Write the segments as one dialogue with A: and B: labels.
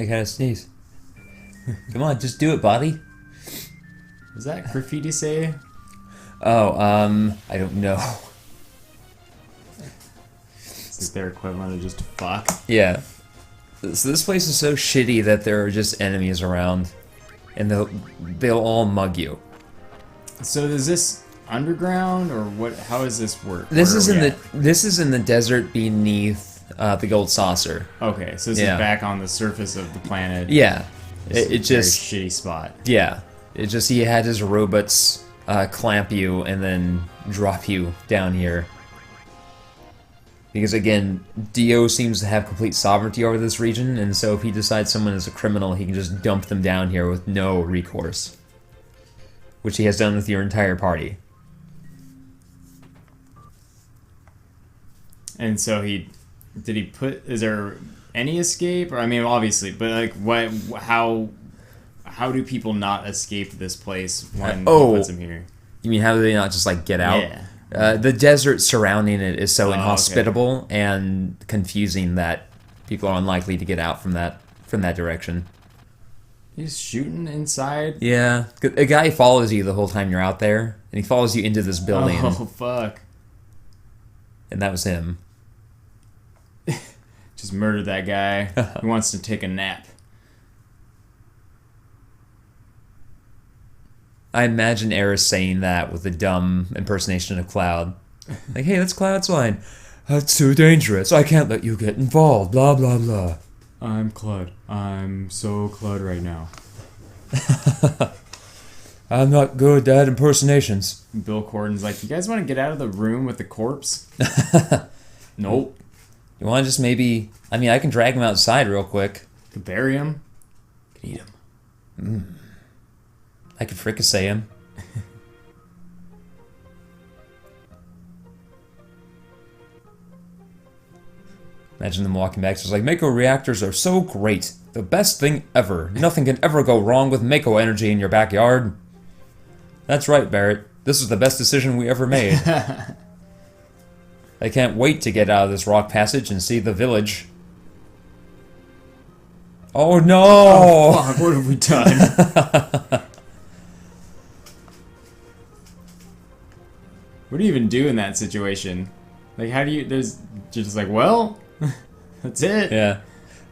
A: I gotta sneeze. Come on, just do it, buddy.
B: Does that graffiti say?
A: Oh, I don't know.
B: It's like their equivalent of just fuck.
A: Yeah. So this place is so shitty that there are just enemies around, and they'll all mug you.
B: So is this underground or what? How does this work?
A: This
B: Where
A: is in the desert beneath the gold saucer.
B: Okay, so this is back on the surface of the planet.
A: Yeah.
B: It
A: just
B: very shitty spot.
A: Yeah. It just he had his robots clamp you and then drop you down here. Because again, Dio seems to have complete sovereignty over this region, and so if he decides someone is a criminal, he can just dump them down here with no recourse. Which he has done with your entire party.
B: And so is there any escape? Or I mean, obviously, but like, how do people not escape this place when he puts them here?
A: You mean how do they not just like get out?
B: Yeah.
A: The desert surrounding it is so inhospitable and confusing that people are unlikely to get out from that direction.
B: He's shooting inside?
A: Yeah. A guy follows you the whole time you're out there, and he follows you into this building.
B: Oh, fuck.
A: And that was him.
B: Just murdered that guy. He wants to take a nap.
A: I imagine Eris saying that with a dumb impersonation of Cloud. Like, hey, that's Cloud's line. That's too dangerous. I can't let you get involved. Blah, blah, blah.
B: I'm Cloud. I'm so Cloud right now.
A: I'm not good at impersonations.
B: Bill Corden's like, you guys want to get out of the room with the corpse? Nope.
A: You want to just maybe... I mean, I can drag him outside real quick.
B: Could bury him. Could eat him.
A: I could fricassee him. Imagine them walking back. It's like, Mako reactors are so great. The best thing ever. Nothing can ever go wrong with Mako energy in your backyard. That's right, Barrett. This is the best decision we ever made. I can't wait to get out of this rock passage and see the village. Oh no!
B: Oh, fuck, what have we done? What do you even do in that situation? Like, how do you... There's just like, well, that's it.
A: Yeah.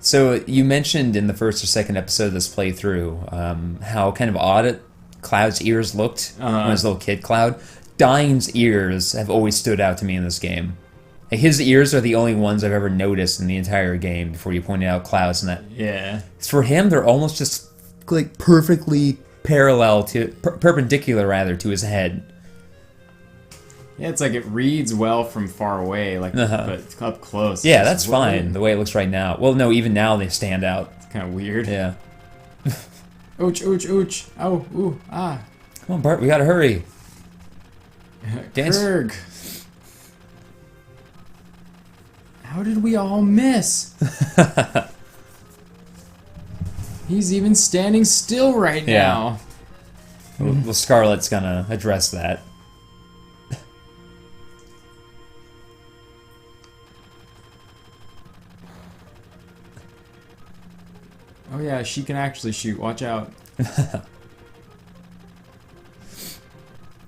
A: So you mentioned in the first or second episode of this playthrough how kind of odd Cloud's ears looked when he was a little kid Cloud. Dyne's ears have always stood out to me in this game. Like, his ears are the only ones I've ever noticed in the entire game before you pointed out Cloud's and that.
B: Yeah.
A: For him, they're almost just like perfectly parallel to... perpendicular, rather, to his head.
B: Yeah, it's like it reads well from far away, like, but up close.
A: Yeah, that's fine, the way it looks right now. Well, no, even now they stand out.
B: It's kind of weird.
A: Yeah.
B: Ouch, ouch, ouch. Oh, ooh, ah.
A: Come on, Bart, we gotta hurry.
B: Kurg. How did we all miss? He's even standing still right now.
A: Well, Scarlet's gonna address that.
B: Oh yeah, she can actually shoot. Watch out.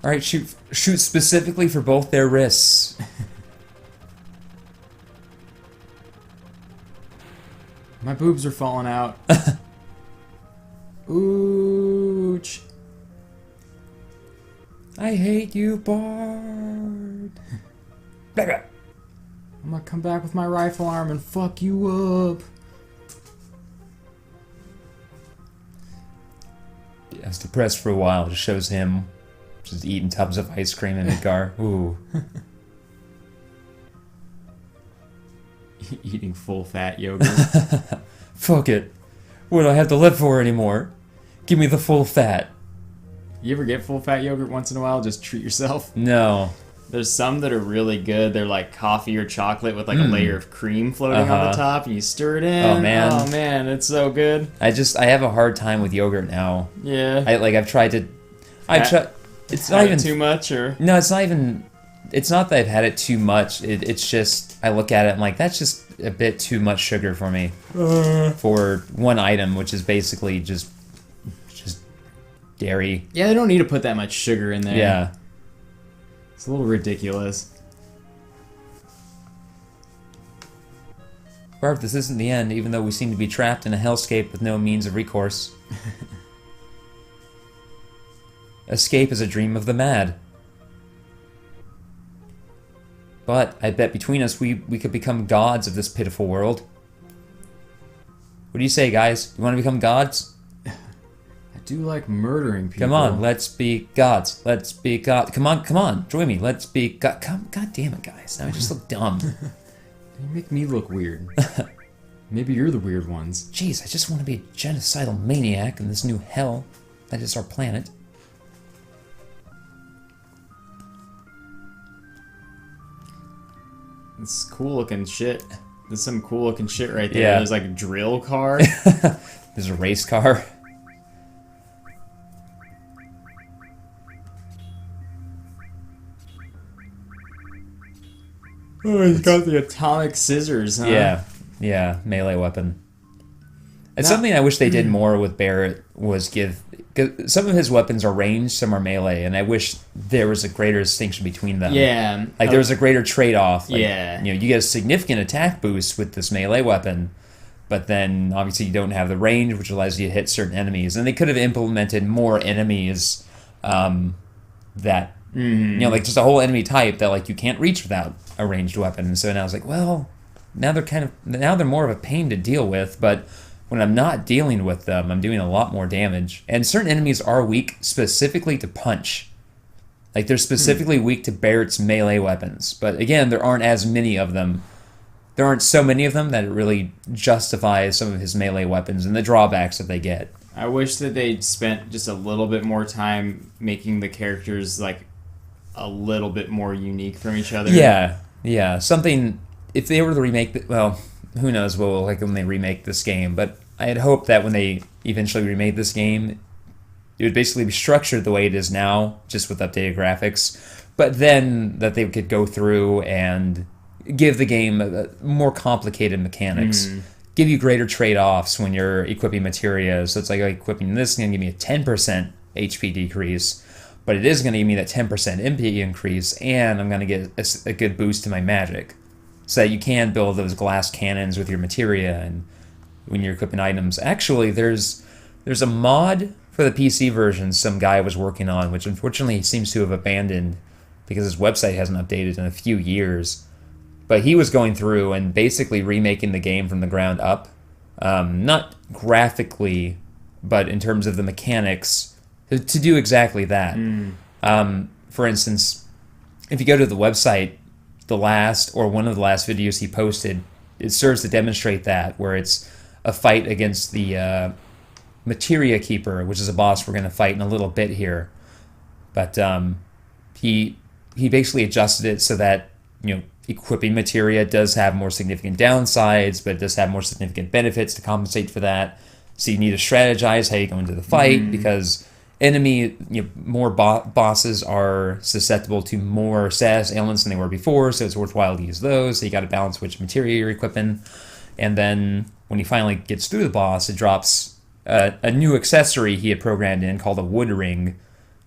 A: Alright, shoot specifically for both their wrists.
B: My boobs are falling out. Ooch.
A: I hate you, Bart.
B: I'm gonna come back with my rifle arm and fuck you up.
A: I was depressed for a while. It just shows him just eating tubs of ice cream in Midgar. Ooh.
B: Eating full fat yogurt.
A: Fuck it. What do I have to live for anymore? Give me the full fat.
B: You ever get full fat yogurt once in a while? Just treat yourself.
A: No.
B: There's some that are really good. They're like coffee or chocolate with like a layer of cream floating on the top, and you stir it in.
A: Oh man.
B: Oh man, it's so good.
A: I have a hard time with yogurt now.
B: Yeah.
A: I've tried to... It's not even
B: too much, or...
A: No, it's not even it's not that I've had it too much. It's just I look at it, I'm like, that's just a bit too much sugar for me for one item, which is basically just dairy.
B: Yeah, they don't need to put that much sugar in there.
A: Yeah.
B: It's a little ridiculous.
A: Barb, this isn't the end, even though we seem to be trapped in a hellscape with no means of recourse. Escape is a dream of the mad. But I bet between us we could become gods of this pitiful world. What do you say, guys? You want to become gods?
B: I do like murdering people.
A: Come on, let's be gods. Let's be gods. Come on, join me. Let's be god. God damn it, guys. Now I just look dumb.
B: You make me look weird. Maybe you're the weird ones.
A: Jeez, I just want to be a genocidal maniac in this new hell that is our planet.
B: It's cool looking shit. There's some cool looking shit right there.
A: Yeah.
B: There's like a drill car.
A: There's a race car.
B: Oh, he's got the atomic scissors, huh?
A: Yeah, melee weapon. It's something I wish they did more with Barrett was give... Cause some of his weapons are ranged, some are melee, and I wish there was a greater distinction between them.
B: Yeah.
A: Like there was a greater trade-off. Like,
B: Yeah.
A: You know, you get a significant attack boost with this melee weapon, but then obviously you don't have the range, which allows you to hit certain enemies. And they could have implemented more enemies that... You know, like just a whole enemy type that like you can't reach without a ranged weapon. And so now I was like, well, now they're more of a pain to deal with, but when I'm not dealing with them, I'm doing a lot more damage. And certain enemies are weak specifically to punch. Like they're specifically weak to Barrett's melee weapons. But again, there aren't as many of them. There aren't so many of them that it really justifies some of his melee weapons and the drawbacks that they get.
B: I wish that they'd spent just a little bit more time making the characters like a little bit more unique from each other.
A: Yeah. Something, if they were to remake, well, who knows what will like when they remake this game, but I had hoped that when they eventually remade this game, it would basically be structured the way it is now, just with updated graphics, but then that they could go through and give the game a more complicated mechanics, give you greater trade-offs when you're equipping materia. So it's like equipping this is going to give me a 10% HP decrease, but it is going to give me that 10% MP increase, and I'm going to get a good boost to my magic. So that you can build those glass cannons with your materia and when you're equipping items. Actually, there's a mod for the PC version some guy was working on, which unfortunately he seems to have abandoned because his website hasn't updated in a few years. But he was going through and basically remaking the game from the ground up. Not graphically, but in terms of the mechanics, to do exactly that. For instance, if you go to the website, one of the last videos he posted, it serves to demonstrate that, where it's a fight against the Materia Keeper, which is a boss we're going to fight in a little bit here. But he basically adjusted it so that, you know, equipping materia does have more significant downsides, but it does have more significant benefits to compensate for that. So you need to strategize how you go into the fight, because more bosses are susceptible to more status ailments than they were before, so it's worthwhile to use those. So you got to balance which materia you're equipping. And then when he finally gets through the boss, it drops a new accessory he had programmed in called a wood ring,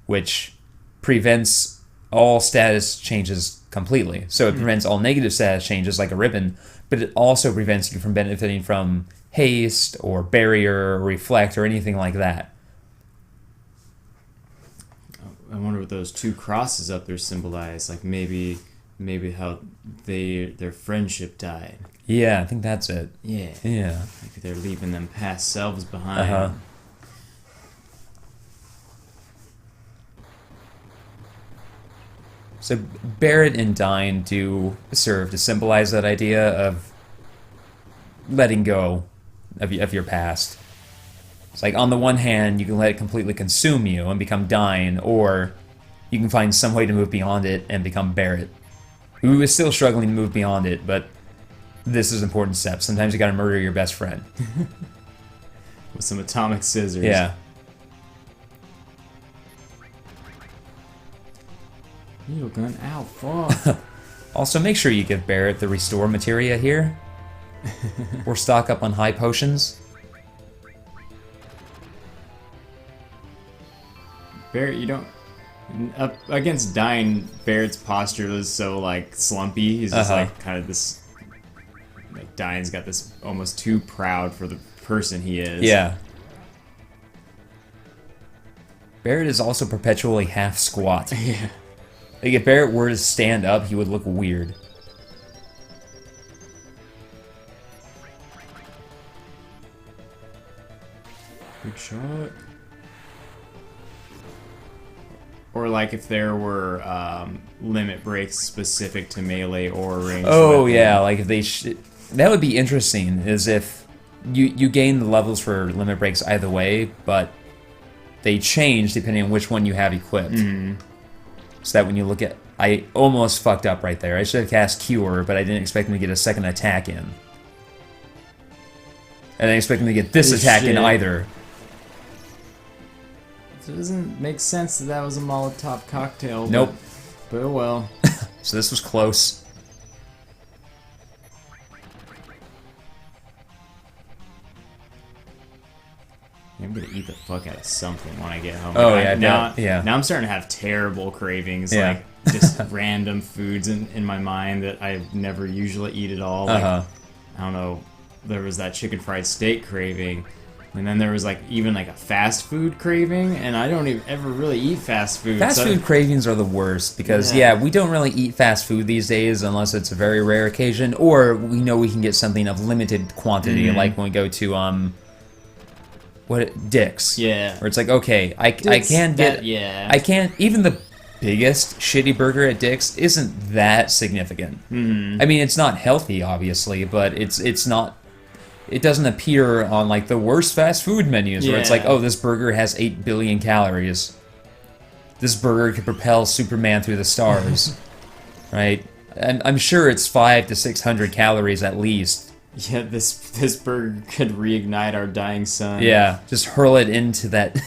A: which prevents all status changes completely. So it prevents all negative status changes like a ribbon, but it also prevents you from benefiting from haste or barrier or reflect or anything like that.
B: I wonder what those two crosses up there symbolize. Like maybe how their friendship died.
A: Yeah, I think that's it.
B: Yeah. Maybe they're leaving them past selves behind.
A: So Barrett and Dyne do serve to symbolize that idea of letting go of your past. It's like, on the one hand, you can let it completely consume you and become Dyne, or you can find some way to move beyond it and become Barrett, who is still struggling to move beyond it, but this is an important step. Sometimes you gotta murder your best friend.
B: With some atomic scissors.
A: Yeah.
B: Needle gun. Ow, fuck.
A: Also, make sure you give Barrett the restore materia here. Or stock up on high potions.
B: Barrett, you don't... Up against Dyne, Barrett's posture is so, like, slumpy. He's just, like, kind of this... Like, Dyne's got this almost too proud for the person he is.
A: Yeah. Barrett is also perpetually half squat.
B: Yeah.
A: Like, if Barrett were to stand up, he would look weird.
B: Big shot. Or like if there were limit breaks specific to melee or ranged
A: Oh
B: weapon.
A: yeah, like if they that would be interesting, is if you gain the levels for limit breaks either way, but they change depending on which one you have equipped. So that when you look at... I almost fucked up right there. I should have cast Cure, but I didn't expect him to get a second attack in. I didn't expect him to get this attack in either.
B: It doesn't make sense that was a Molotov cocktail.
A: Nope.
B: But oh well.
A: So this was close.
B: I'm gonna eat the fuck out of something when I get home.
A: Oh,
B: Like,
A: yeah,
B: now,
A: yeah.
B: Now I'm starting to have terrible cravings,
A: Yeah.
B: like just random foods in my mind that I never usually eat at all. Like, I don't know. There was that chicken fried steak craving, and then there was like even like a fast food craving, and I don't even ever really eat fast food.
A: Fast
B: so
A: food cravings are the worst because,
B: Yeah.
A: we don't really eat fast food these days unless it's a very rare occasion, or we know we can get something of limited quantity, like when we go to, Dick's.
B: Yeah.
A: Where it's like, okay, I can get...
B: yeah.
A: I can't... Even the biggest shitty burger at Dick's isn't that significant. I mean, it's not healthy, obviously, but it's not... It doesn't appear on, like, the worst fast food menus where it's like,
B: Yeah.
A: oh, this burger has 8 billion calories. This burger could propel Superman through the stars. Right? And I'm sure it's 500 to 600 calories at least.
B: Yeah, this burger could reignite our dying sun.
A: Yeah, just hurl it into that...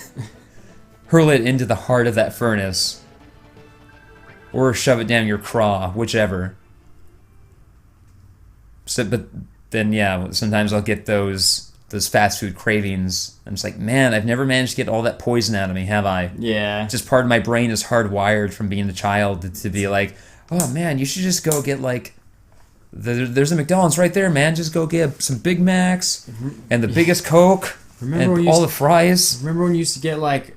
A: hurl it into the heart of that furnace. Or shove it down your craw, whichever. So, but then, yeah, sometimes I'll get those fast food cravings. I'm just like, man, I've never managed to get all that poison out of me, have I?
B: Yeah.
A: Just part of my brain is hardwired from being a child to be like, oh man, you should just go get like... There's a McDonald's right there, man. Just go get some Big Macs and the biggest Coke and all the fries.
B: Remember when you used to get like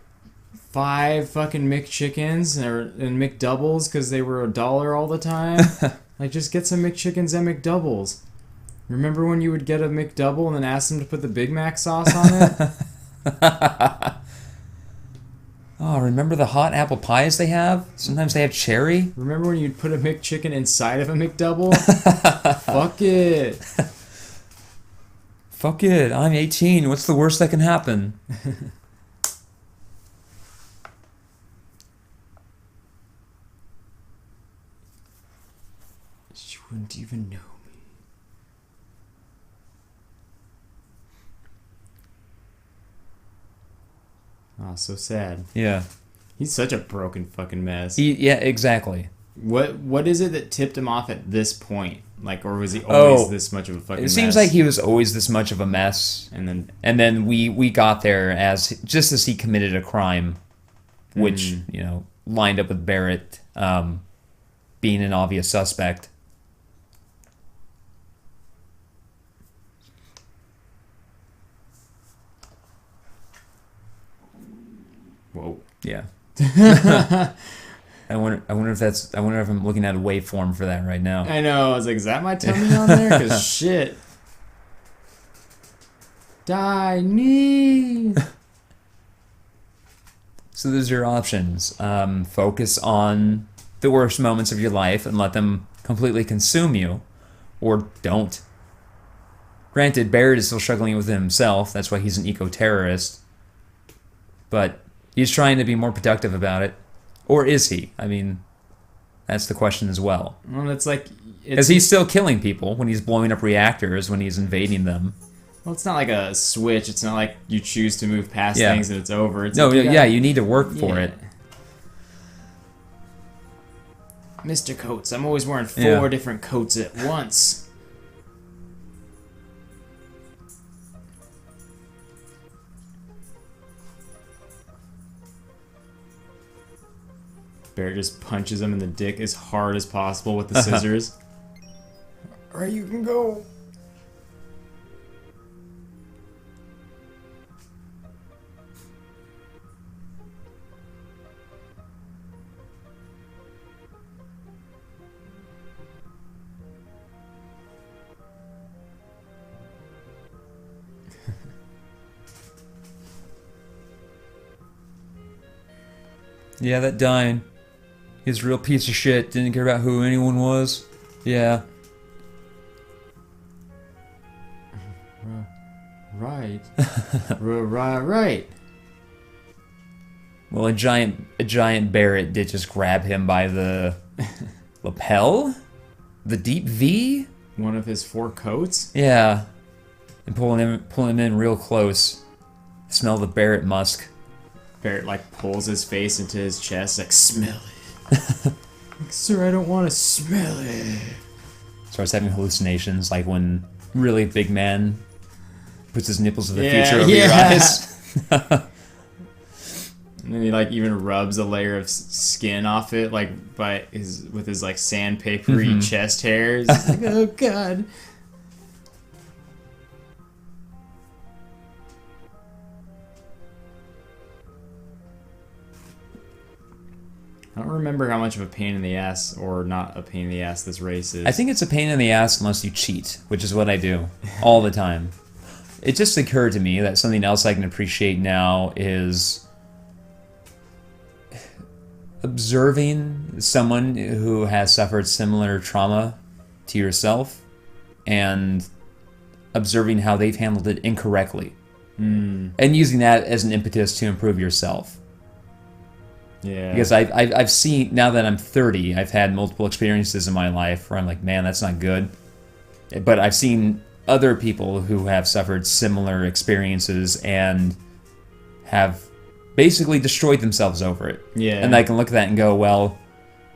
B: 5 fucking McChickens and McDoubles because they were $1 all the time? Like, just get some McChickens and McDoubles. Remember when you would get a McDouble and then ask them to put the Big Mac sauce on it?
A: Oh, remember the hot apple pies they have? Sometimes they have cherry.
B: Remember when you'd put a McChicken inside of a McDouble? Fuck it.
A: Fuck it, I'm 18. What's the worst that can happen?
B: She wouldn't even know me. Oh, so sad.
A: Yeah.
B: He's such a broken fucking mess.
A: Yeah, exactly.
B: What is it that tipped him off at this point? Like, or was he always this much of a fucking mess?
A: It seems like he was always this much of a mess.
B: And
A: then we got there just as he committed a crime, which, lined up with Barrett being an obvious suspect.
B: Whoa.
A: Yeah. I wonder if I'm looking at a waveform for that right now.
B: I know. I was like, is that my tummy on there? Because shit. Dyne.
A: So there's your options. Focus on the worst moments of your life and let them completely consume you, or don't. Granted, Barrett is still struggling with it himself. That's why he's an eco-terrorist. But he's trying to be more productive about it. Or is he? I mean, that's the question as well.
B: Well, it's like...
A: Because he's still killing people when he's blowing up reactors, when he's invading them.
B: Well, it's not like a switch. It's not like you choose to move past things and it's over. It's
A: No,
B: like
A: you need to work for it.
B: Mr. Coats. I'm always wearing 4
A: Yeah.
B: different coats at once. Bear just punches him in the dick as hard as possible with the scissors. Alright, you can go.
A: Yeah, that Dyne. He's a real piece of shit. Didn't care about who anyone was. Yeah.
B: Right. Right.
A: Well, a giant Barrett did just grab him by the lapel, the deep V.
B: One of his 4 coats?
A: Yeah, and pulling him in real close. Smell the Barrett musk.
B: Barrett like pulls his face into his chest, like, smell it. Like, sir, I don't want to smell it.
A: Starts having hallucinations, like when really big man puts his nipples of the
B: Yeah,
A: future over
B: yeah.
A: your eyes.
B: And then he like even rubs a layer of skin off it, like with his like sandpapery chest hairs. He's like, oh god. I don't remember how much of a pain in the ass or not a pain in the ass this race is.
A: I think it's a pain in the ass unless you cheat, which is what I do all the time. It just occurred to me that something else I can appreciate now is observing someone who has suffered similar trauma to yourself and observing how they've handled it incorrectly. And using that as an impetus to improve yourself.
B: Yeah.
A: Because I've seen, now that I'm 30, I've had multiple experiences in my life where I'm like, man, that's not good. But I've seen other people who have suffered similar experiences and have basically destroyed themselves over it.
B: Yeah.
A: And I can look at that and go, well,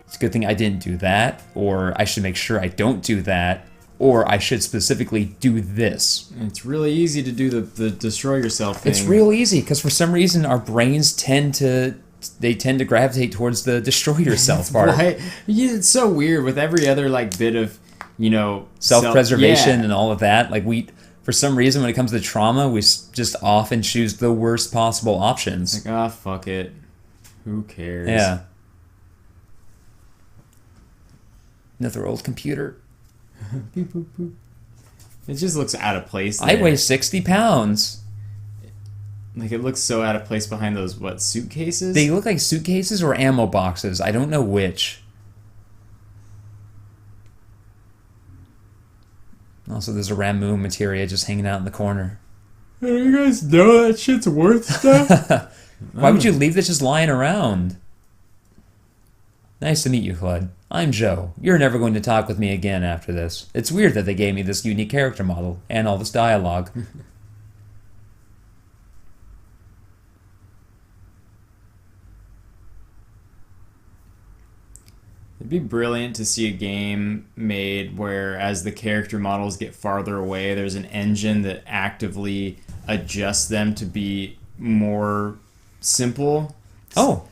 A: it's a good thing I didn't do that, or I should make sure I don't do that, or I should specifically do this.
B: It's really easy to do the destroy yourself thing.
A: It's real easy, because for some reason our brains tend to gravitate towards the destroy yourself part.
B: Why? Yeah, it's so weird with every other like bit of, you know,
A: Self-preservation
B: yeah.
A: and all of that. Like for some reason, when it comes to trauma, we just often choose the worst possible options.
B: Like, fuck it. Who cares?
A: Yeah. Another old computer.
B: Beep, boop, boop. It just looks out of place there.
A: I weigh 60 pounds.
B: Like, it looks so out of place behind those, what, suitcases?
A: They look like suitcases or ammo boxes. I don't know which. Also, there's a Ramu materia just hanging out in the corner.
B: Hey, you guys know that shit's worth stuff?
A: Why would you leave this just lying around? Nice to meet you, Claude. I'm Joe. You're never going to talk with me again after this. It's weird that they gave me this unique character model and all this dialogue.
B: It'd be brilliant to see a game made where as the character models get farther away, there's an engine that actively adjusts them to be more simple.
A: Oh,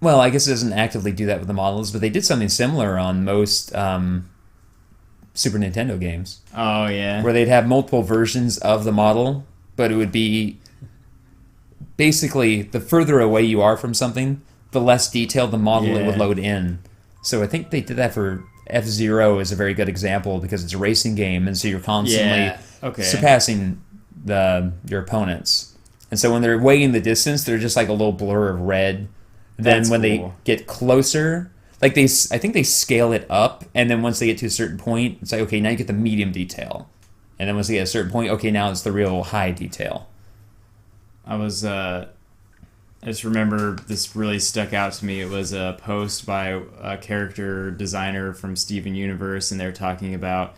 A: well, I guess it doesn't actively do that with the models, but they did something similar on most Super Nintendo games.
B: Oh, yeah.
A: Where they'd have multiple versions of the model, but it would be basically the further away you are from something, the less detailed the model it would load in. So I think they did that for F-Zero is a very good example because it's a racing game, and so you're constantly surpassing your opponents. And so when they're way in the distance, they're just like a little blur of red. Then when they get closer, like I think they scale it up, and then once they get to a certain point, it's like, okay, now you get the medium detail. And then once they get a certain point, okay, now it's the real high detail.
B: I just remember this really stuck out to me. It was a post by a character designer from Steven Universe, and they're talking about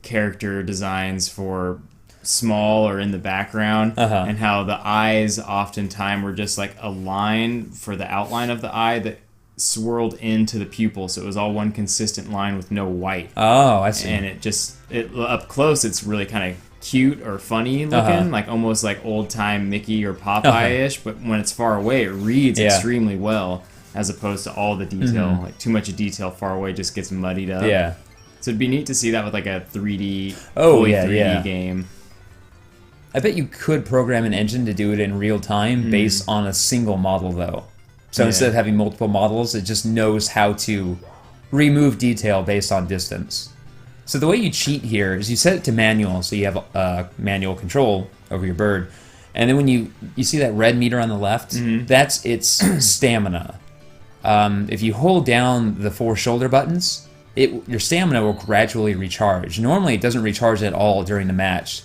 B: character designs for small or in the background, and how the eyes oftentimes were just like a line for the outline of the eye that swirled into the pupil, so it was all one consistent line with no white.
A: Oh, I see.
B: And it up close, it's really kind of cute or funny looking, like almost like old time Mickey or Popeye-ish. But when it's far away, it reads extremely well, as opposed to all the detail. Like too much detail far away just gets muddied up.
A: Yeah.
B: So it'd be neat to see that with like a 3D,
A: fully
B: 3D game.
A: I bet you could program an engine to do it in real time based on a single model, though. So instead of having multiple models, it just knows how to remove detail based on distance. So the way you cheat here is you set it to manual, so you have manual control over your bird. And then when you see that red meter on the left, that's its stamina. If you hold down the 4 shoulder buttons, your stamina will gradually recharge. Normally it doesn't recharge at all during the match.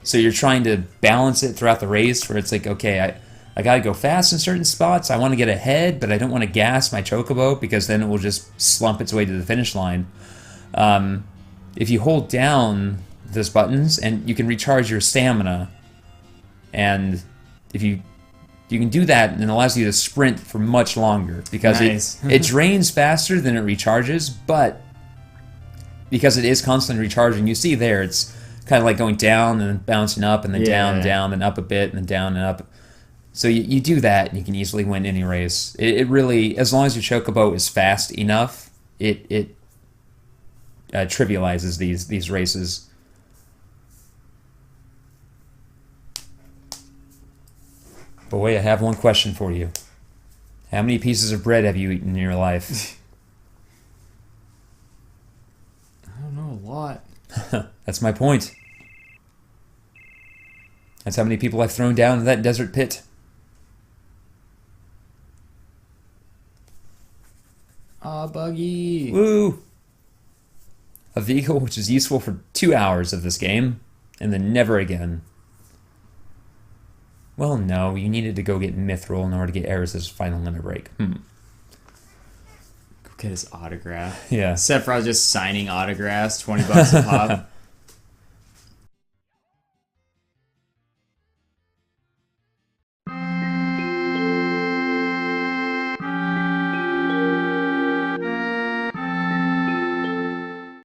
A: So you're trying to balance it throughout the race where it's like, okay, I gotta go fast in certain spots. I want to get ahead, but I don't want to gas my chocobo because then it will just slump its way to the finish line. If you hold down those buttons, and you can recharge your stamina, and if you can do that, and it allows you to sprint for much longer because it drains faster than it recharges, but because it is constantly recharging, you see there it's kind of like going down and then bouncing up and then down, and up a bit and then down and up. So you do that and you can easily win any race. It really, as long as your chocobo is fast enough, it trivializes these races. Boy, I have one question for you. How many pieces of bread have you eaten in your life?
B: I don't know, a lot.
A: That's my point. That's how many people I've thrown down in that desert pit.
B: Buggy.
A: Woo! A vehicle which is useful for 2 hours of this game, and then never again. Well, no, you needed to go get Mithril in order to get Eris's final limit break.
B: Go get his autograph.
A: Yeah.
B: Sephiroth just signing autographs, $20 a pop.